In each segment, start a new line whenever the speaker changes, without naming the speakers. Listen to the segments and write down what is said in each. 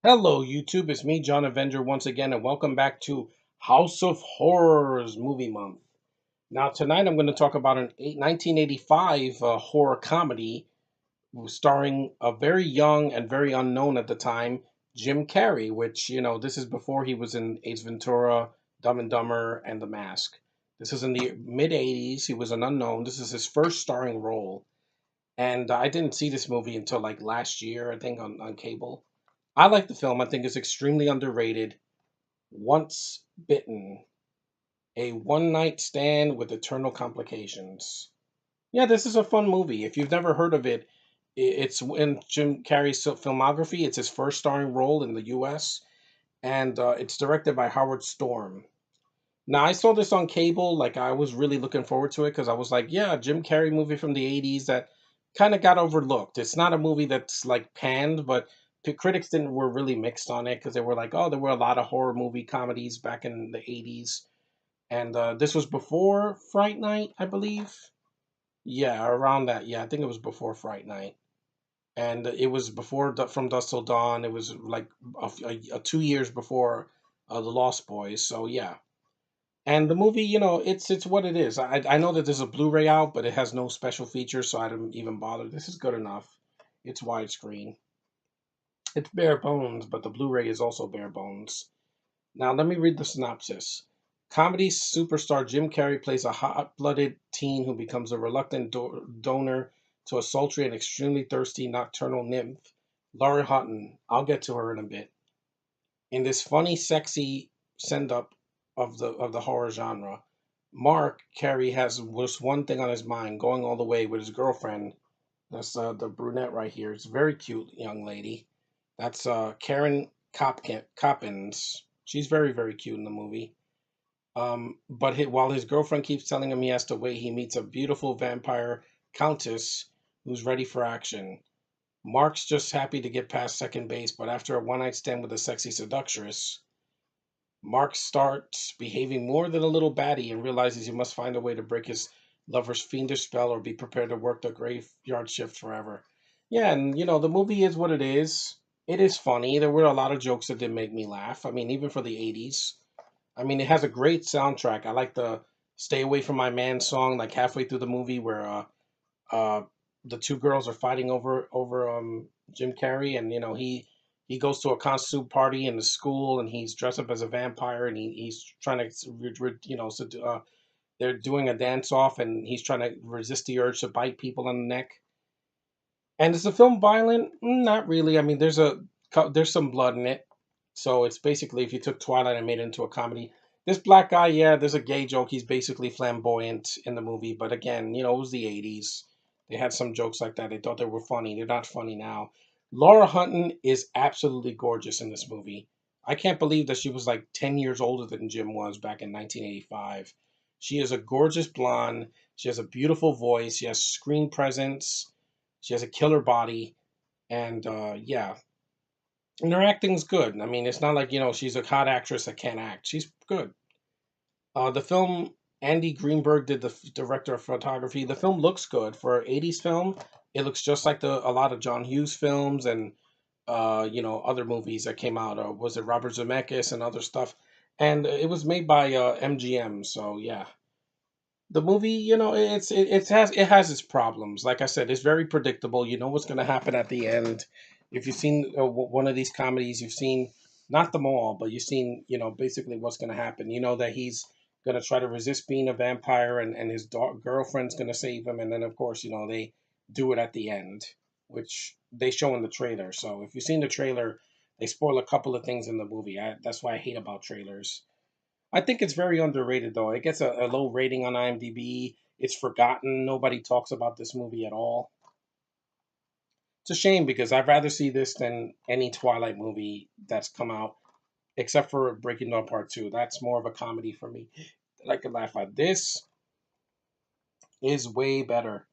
Hello, YouTube. It's me, John Avenger, once again, and welcome back to House of Horrors Movie Month. Now, tonight I'm going to talk about an 1985 horror comedy starring a very young and very unknown at the time Jim Carrey, which, this is before he was in Ace Ventura, Dumb and Dumber, and The Mask. This is in the mid 80s. He was an unknown. This is his first starring role. And I didn't see this movie until like last year, I think, on cable. I like the film. I think it's extremely underrated. Once Bitten, a one night stand with eternal complications. Yeah, this is a fun movie. If you've never heard of it, it's in Jim Carrey's filmography. It's his first starring role in the U.S., and it's directed by Howard Storm. Now, I saw this on cable. Like, I was really looking forward to it because I was like, yeah, a Jim Carrey movie from the 80s that kind of got overlooked. It's not a movie that's like panned, but the critics didn't were really mixed on it because they were like, oh, there were a lot of horror movie comedies back in the 80s. And this was before Fright Night, I believe. Yeah, around that. Yeah, I think it was before Fright Night. And it was before From Dusk Till Dawn. It was like 2 years before The Lost Boys. So, yeah. And the movie, it's what it is. I know that there's a Blu-ray out, but it has no special features, so I didn't even bother. This is good enough. It's widescreen. It's bare bones, but the Blu-ray is also bare bones. Now let me read the synopsis. Comedy superstar Jim Carrey plays a hot-blooded teen who becomes a reluctant donor to a sultry and extremely thirsty nocturnal nymph, Laura Hutton. I'll get to her in a bit. In this funny, sexy send-up of the horror genre, Mark Carey has just one thing on his mind, going all the way with his girlfriend. That's the brunette right here. It's a very cute young lady. That's Karen Coppins. She's very, very cute in the movie. But while his girlfriend keeps telling him he has to wait, he meets a beautiful vampire countess who's ready for action. Mark's just happy to get past second base, but after a one night stand with a sexy seductress, Mark starts behaving more than a little batty and realizes he must find a way to break his lover's fiendish spell or be prepared to work the graveyard shift forever. Yeah, and the movie is what it is. It is funny. There were a lot of jokes that did make me laugh. I mean, even for the 80s. I mean, it has a great soundtrack. I like the Stay Away From My Man song, like halfway through the movie where uh, the two girls are fighting over Jim Carrey, and he goes to a costume party in the school, and he's dressed up as a vampire, and he's trying to they're doing a dance off, and he's trying to resist the urge to bite people on the neck. And is the film violent? Not really. I mean, there's some blood in it, so it's basically if you took Twilight and made it into a comedy. This black guy, yeah, there's a gay joke. He's basically flamboyant in the movie, but again, it was the 80s. They had some jokes like that. They thought they were funny. They're not funny now. Laura Hutton is absolutely gorgeous in this movie. I can't believe that she was like 10 years older than Jim was back in 1985. She is a gorgeous blonde. She has a beautiful voice. She has screen presence. She has a killer body. And yeah, and her acting's good. I mean, it's not like, she's a hot actress that can't act. She's good. The film, Andy Greenberg did the director of photography. The film looks good for an 80s film. It looks just like a lot of John Hughes films and other movies that came out. Was it Robert Zemeckis and other stuff? And it was made by MGM. So yeah, the movie, it has its problems. Like I said, it's very predictable. You know what's going to happen at the end. If you've seen one of these comedies, you've seen not them all, but you've seen basically what's going to happen. You know that he's going to try to resist being a vampire, and his girlfriend's going to save him, and then of course they do it at the end, which they show in the trailer. So if you've seen the trailer, they spoil a couple of things in the movie. That's why I hate about trailers. I think it's very underrated though. It gets a low rating on IMDb. It's forgotten. Nobody talks about this movie at all. It's a shame because I'd rather see this than any Twilight movie that's come out, except for Breaking Dawn Part 2. That's more of a comedy for me that I could laugh at. This is way better.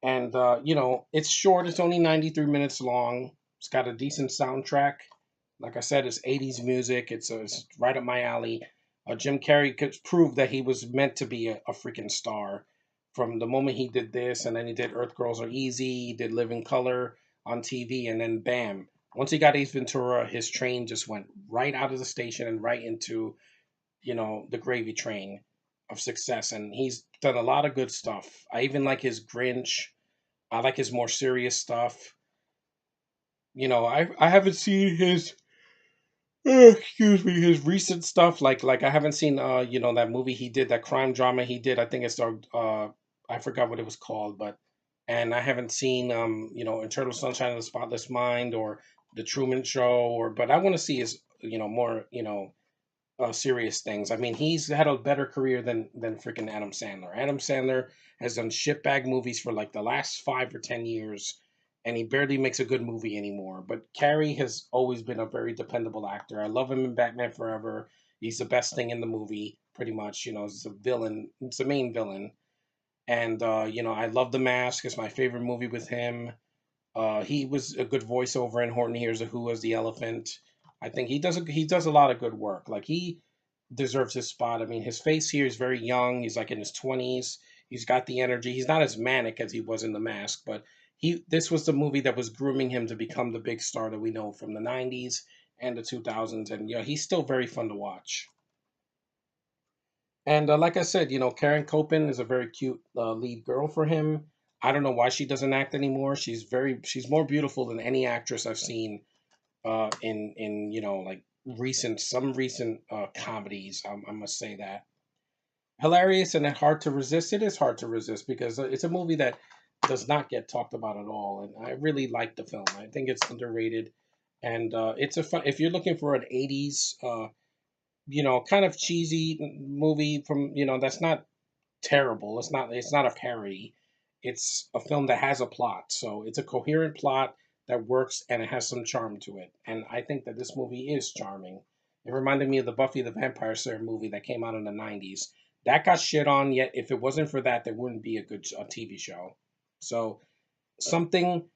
And, it's short. It's only 93 minutes long. It's got a decent soundtrack. Like I said, it's 80s music. It's right up my alley. Jim Carrey could prove that he was meant to be a freaking star from the moment he did this, and then he did Earth Girls Are Easy, he did Living Color on TV, and then bam, Once he got Ace Ventura, his train just went right out of the station and right into, the gravy train of success. And he's done a lot of good stuff. I even like his Grinch. I like his more serious stuff. I haven't seen his excuse me, his recent stuff. Like I haven't seen that movie he did, that crime drama he did. I think it's I forgot what it was called, but and I haven't seen Eternal Sunshine of the Spotless Mind or The Truman Show, or but I want to see his more serious things. I mean, he's had a better career than freaking Adam Sandler. Adam Sandler has done shitbag movies for like the last 5 or 10 years, and he barely makes a good movie anymore. But Carrey has always been a very dependable actor. I love him in Batman Forever. He's the best thing in the movie, pretty much. It's a villain. It's the main villain. And I love The Mask. It's my favorite movie with him. He was a good voiceover in Horton Hears a Who as the elephant. I think he does a lot of good work. Like he deserves his spot. I mean, his face here is very young. He's like in his 20s. He's got the energy. He's not as manic as he was in The Mask, but this was the movie that was grooming him to become the big star that we know from the 90s and the 2000s. And he's still very fun to watch. And like I said, Karen Copen is a very cute lead girl for him. I don't know why she doesn't act anymore. She's more beautiful than any actress I've seen in like recent comedies. I must say that hilarious and hard to resist. It is hard to resist because it's a movie that does not get talked about at all, and I really like the film. I think it's underrated, and it's a fun. If you're looking for an '80s, kind of cheesy movie from that's not terrible. It's not a parody. It's a film that has a plot. So it's a coherent plot that works and it has some charm to it. And I think that this movie is charming. It reminded me of the Buffy the Vampire Slayer movie that came out in the 90s. That got shit on, yet if it wasn't for that, there wouldn't be a good TV show. So something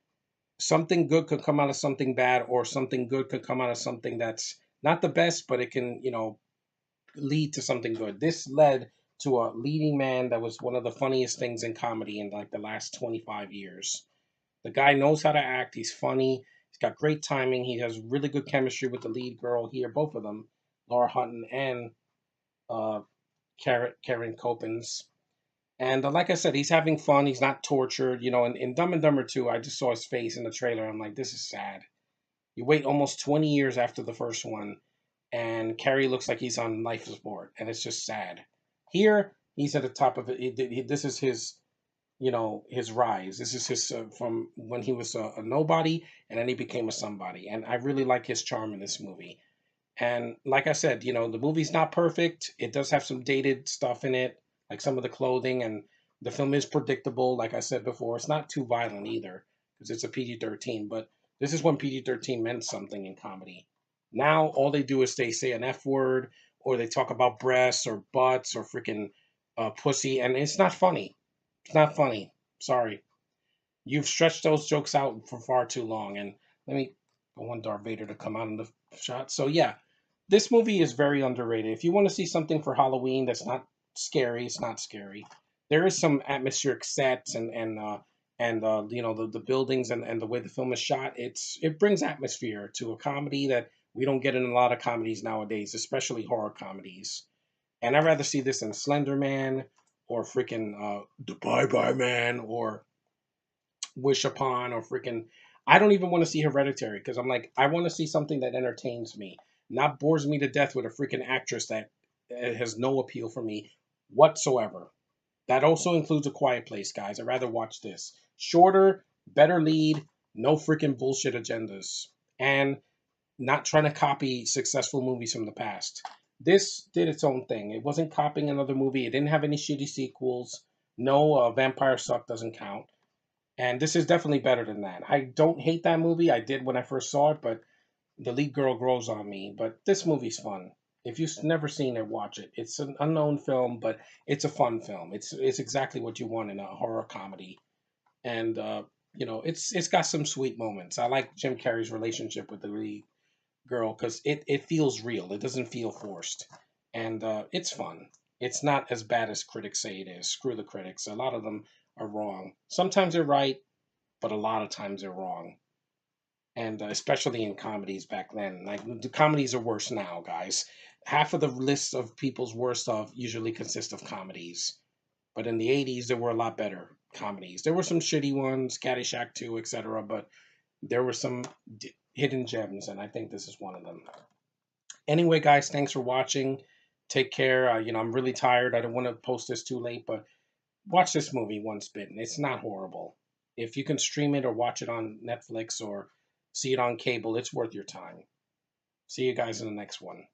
something good could come out of something bad, or something good could come out of something that's not the best, but it can, lead to something good. This led to a leading man that was one of the funniest things in comedy in like the last 25 years. The guy knows how to act. He's funny. He's got great timing. He has really good chemistry with the lead girl here, both of them, Laura Hutton and uh, Karen Copens. And like I said, he's having fun. He's not tortured. In Dumb and Dumber 2, I just saw his face in the trailer. I'm like, this is sad. You wait almost 20 years after the first one, and Carrie looks like he's on life support, and it's just sad. Here, he's at the top of it. This is his rise. This is his from when he was a nobody, and then he became a somebody. And I really like his charm in this movie. And like I said, the movie's not perfect. It does have some dated stuff in it, like some of the clothing, and the film is predictable. Like I said before, it's not too violent either because it's a PG-13. But this is when PG-13 meant something in comedy. Now all they do is they say an F word, or they talk about breasts or butts or freaking pussy, and it's not funny. It's not funny. Sorry, you've stretched those jokes out for far too long. And let me. I want Darth Vader to come out in the shot. So yeah, this movie is very underrated. If you want to see something for Halloween that's not scary, it's not scary. There is some atmospheric sets and the buildings and the way the film is shot. It brings atmosphere to a comedy that we don't get in a lot of comedies nowadays, especially horror comedies. And I'd rather see this than Slender Man or freaking The Bye Bye Man or Wish Upon or freaking. I don't even want to see Hereditary because I'm like, I want to see something that entertains me, not bores me to death with a freaking actress that has no appeal for me whatsoever. That also includes A Quiet Place, guys. I'd rather watch this. Shorter, better lead, no freaking bullshit agendas, and not trying to copy successful movies from the past. This did its own thing. It wasn't copying another movie. It didn't have any shitty sequels. No, Vampire Suck doesn't count. And this is definitely better than that. I don't hate that movie. I did when I first saw it, but the lead girl grows on me. But this movie's fun. If you've never seen it, watch it. It's an unknown film, but it's a fun film. It's exactly what you want in a horror comedy, and it's got some sweet moments. I like Jim Carrey's relationship with the lead girl because it feels real. It doesn't feel forced, and it's fun. It's not as bad as critics say it is. Screw the critics. A lot of them are wrong. Sometimes they're right, but a lot of times they're wrong. and especially in comedies back then. Like the comedies are worse now, guys. Half of the list of people's worst of usually consist of comedies, but in the '80s there were a lot better comedies. There were some shitty ones, Caddyshack 2, etc., but there were some hidden gems, and I think this is one of them. Anyway, guys, thanks for watching. Take care. I'm really tired. I don't want to post this too late, but watch this movie, Once Bitten. It's not horrible. If you can stream it or watch it on Netflix or see it on cable, it's worth your time. See you guys in the next one.